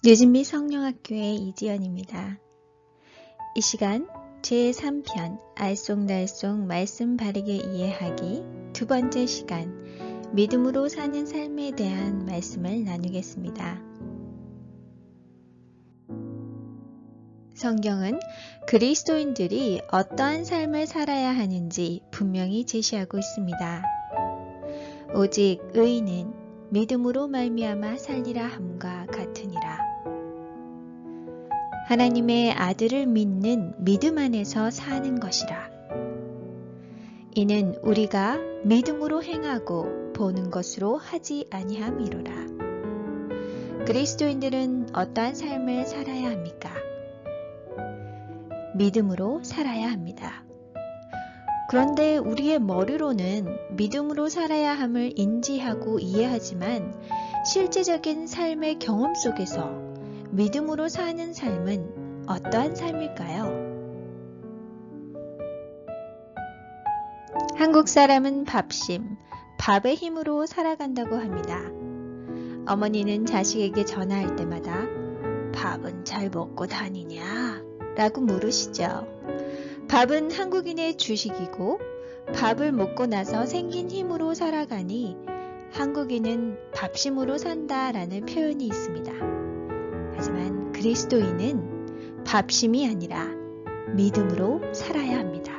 뉴진미 성령학교의 이지연입니다. 이 시간 제3편 알쏭달쏭 말씀 바르게 이해하기 두 번째 시간 믿음으로 사는 삶에 대한 말씀을 나누겠습니다. 성경은 그리스도인들이 어떠한 삶을 살아야 하는지 분명히 제시하고 있습니다. 오직 의인은 믿음으로 말미암아 살리라 함과 같으니라. 하나님의 아들을 믿는 믿음 안에서 사는 것이라. 이는 우리가 믿음으로 행하고 보는 것으로 하지 아니함이로라. 그리스도인들은 어떠한 삶을 살아야 합니까? 믿음으로 살아야 합니다. 그런데 우리의 머리로는 믿음으로 살아야 함을 인지하고 이해하지만 실제적인 삶의 경험 속에서 믿음으로 사는 삶은 어떠한 삶일까요? 한국 사람은 밥심, 밥의 힘으로 살아간다고 합니다. 어머니는 자식에게 전화할 때마다 밥은 잘 먹고 다니냐? 라고 물으시죠. 밥은 한국인의 주식이고 밥을 먹고 나서 생긴 힘으로 살아가니 한국인은 밥심으로 산다라는 표현이 있습니다. 하지만 그리스도인은 밥심이 아니라 믿음으로 살아야 합니다.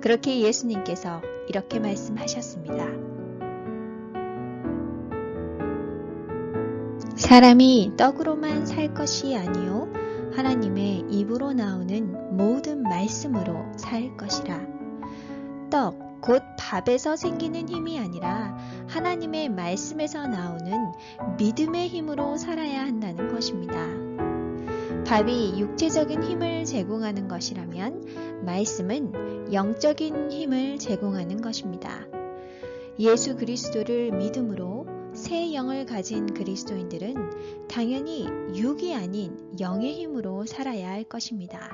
그렇게 예수님께서 이렇게 말씀하셨습니다. 사람이 떡으로만 살 것이 아니요 하나님의 입으로 나오는 모든 말씀으로 살 것이라. 떡, 곧 밥에서 생기는 힘이 아니라 하나님의 말씀에서 나오는 믿음의 힘으로 살아야 한다는 것입니다. 밥이 육체적인 힘을 제공하는 것이라면 말씀은 영적인 힘을 제공하는 것입니다. 예수 그리스도를 믿음으로 새 영을 가진 그리스도인들은 당연히 육이 아닌 영의 힘으로 살아야 할 것입니다.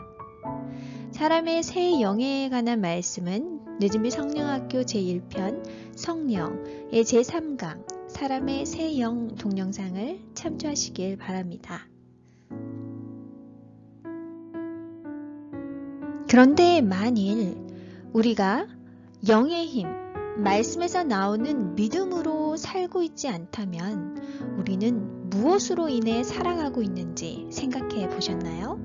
사람의 새 영에 관한 말씀은 뉴진미 성령학교 제1편 성령의 제3강 사람의 새 영 동영상을 참조하시길 바랍니다. 그런데 만일 우리가 영의 힘, 말씀에서 나오는 믿음으로 살고 있지 않다면 우리는 무엇으로 인해 살아가고 있는지 생각해 보셨나요?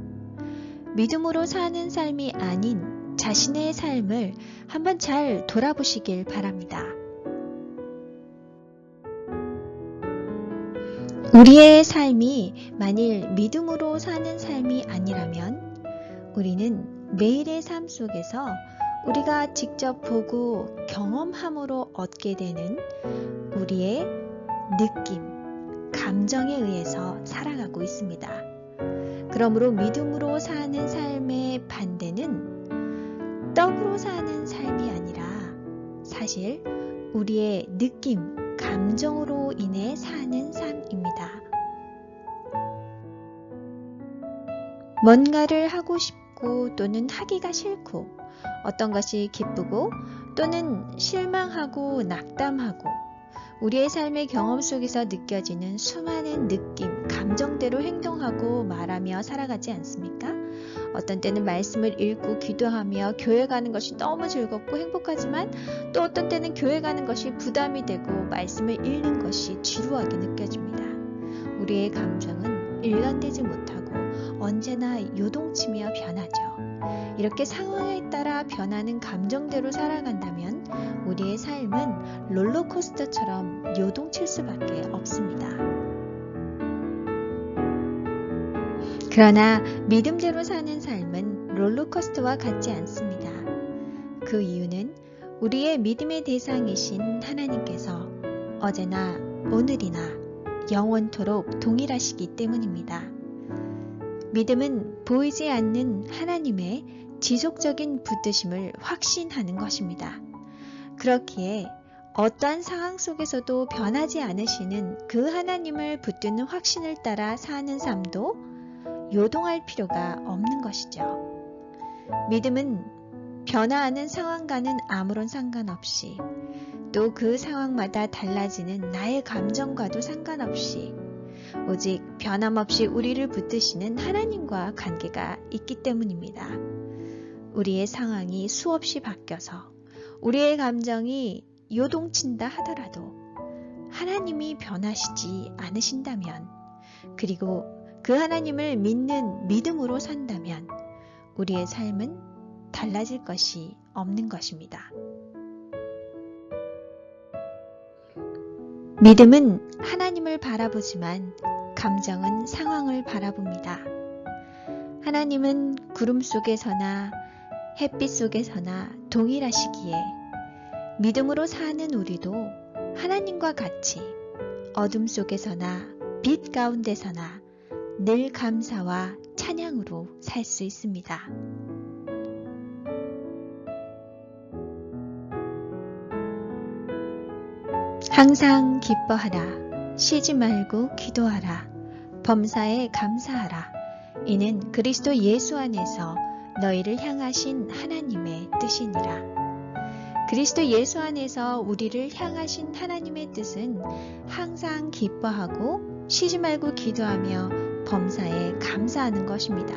믿음으로 사는 삶이 아닌 자신의 삶을 한번 잘 돌아보시길 바랍니다. 우리의 삶이 만일 믿음으로 사는 삶이 아니라면 우리는 매일의 삶 속에서 우리가 직접 보고 경험함으로 얻게 되는 우리의 느낌, 감정에 의해서 살아가고 있습니다. 그러므로 믿음으로 사는 삶의 반대는 떡으로 사는 삶이 아니라 사실 우리의 느낌, 감정으로 인해 사는 삶입니다. 뭔가를 하고 싶고 또는 하기가 싫고 어떤 것이 기쁘고 또는 실망하고 낙담하고 우리의 삶의 경험 속에서 느껴지는 수많은 느낌, 감정대로 행동하고 말하며 살아가지 않습니까? 어떤 때는 말씀을 읽고 기도하며 교회 가는 것이 너무 즐겁고 행복하지만 또 어떤 때는 교회 가는 것이 부담이 되고 말씀을 읽는 것이 지루하게 느껴집니다. 우리의 감정은 일관되지 못하고 언제나 요동치며 변하죠. 이렇게 상황에 따라 변하는 감정대로 살아간다면 우리의 삶은 롤러코스터처럼 요동칠 수밖에 없습니다. 그러나 믿음대로 사는 삶은 롤러코스터와 같지 않습니다. 그 이유는 우리의 믿음의 대상이신 하나님께서 어제나 오늘이나 영원토록 동일하시기 때문입니다. 믿음은 보이지 않는 하나님의 지속적인 붙드심을 확신하는 것입니다. 그렇기에 어떠한 상황 속에서도 변하지 않으시는 그 하나님을 붙드는 확신을 따라 사는 삶도 요동할 필요가 없는 것이죠. 믿음은 변화하는 상황과는 아무런 상관없이 또 그 상황마다 달라지는 나의 감정과도 상관없이 오직 변함없이 우리를 붙드시는 하나님과 관계가 있기 때문입니다. 우리의 상황이 수없이 바뀌어서 우리의 감정이 요동친다 하더라도 하나님이 변하시지 않으신다면, 그리고 그 하나님을 믿는 믿음으로 산다면 우리의 삶은 달라질 것이 없는 것입니다. 믿음은 하나님을 바라보지만 감정은 상황을 바라봅니다. 하나님은 구름 속에서나 햇빛 속에서나 동일하시기에 믿음으로 사는 우리도 하나님과 같이 어둠 속에서나 빛 가운데서나 늘 감사와 찬양으로 살 수 있습니다. 항상 기뻐하라. 쉬지 말고 기도하라. 범사에 감사하라. 이는 그리스도 예수 안에서 너희를 향하신 하나님의 뜻이니라. 그리스도 예수 안에서 우리를 향하신 하나님의 뜻은 항상 기뻐하고 쉬지 말고 기도하며 범사에 감사하는 것입니다.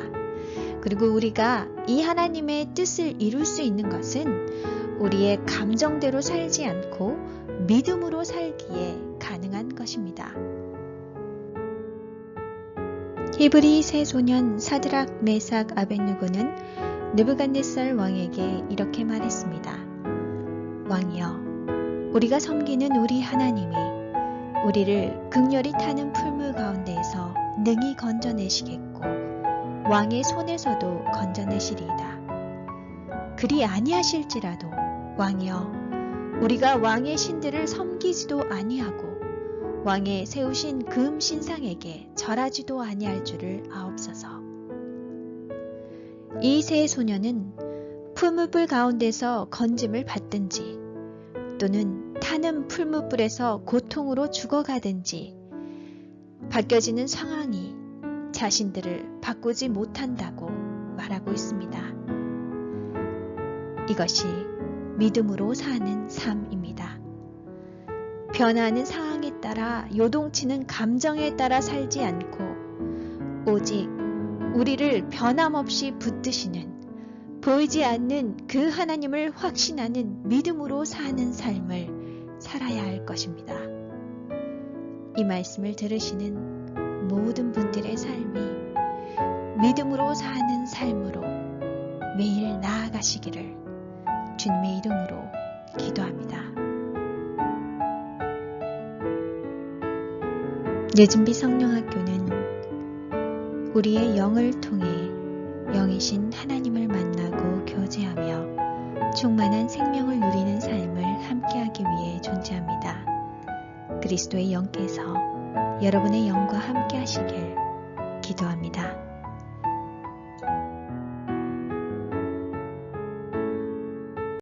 그리고 우리가 이 하나님의 뜻을 이룰 수 있는 것은 우리의 감정대로 살지 않고 믿음으로 살기에 가능한 것입니다. 히브리 세 소년 사드락, 메삭, 아벳느고는 느부갓네살 왕에게 이렇게 말했습니다. 왕이여, 우리가 섬기는 우리 하나님이 우리를 극렬히 타는 풀물 가운데에서 능히 건져내시겠고 왕의 손에서도 건져내시리이다. 그리 아니하실지라도 왕이여, 우리가 왕의 신들을 섬기지도 아니하고 왕의 세우신 금 신상에게 절하지도 아니할 줄을 아옵소서. 이 세 소년은 풀무불 가운데서 건짐을 받든지 또는 타는 풀무불에서 고통으로 죽어가든지 바뀌어지는 상황이 자신들을 바꾸지 못한다고 말하고 있습니다. 이것이 믿음으로 사는 삶입니다. 변화하는 상황에 따라 요동치는 감정에 따라 살지 않고 오직 우리를 변함없이 붙드시는 보이지 않는 그 하나님을 확신하는 믿음으로 사는 삶을 살아야 할 것입니다. 이 말씀을 들으시는 모든 분들의 삶이 믿음으로 사는 삶으로 매일 나아가시기를 주님의 이름으로 기도합니다. 늦은비 성령학교는 우리의 영을 통해 영이신 하나님을 만나고 교제하며 충만한 생명을 누리는 삶을 함께하기 위해 존재합니다. 그리스도의 영께서 여러분의 영과 함께하시길 기도합니다.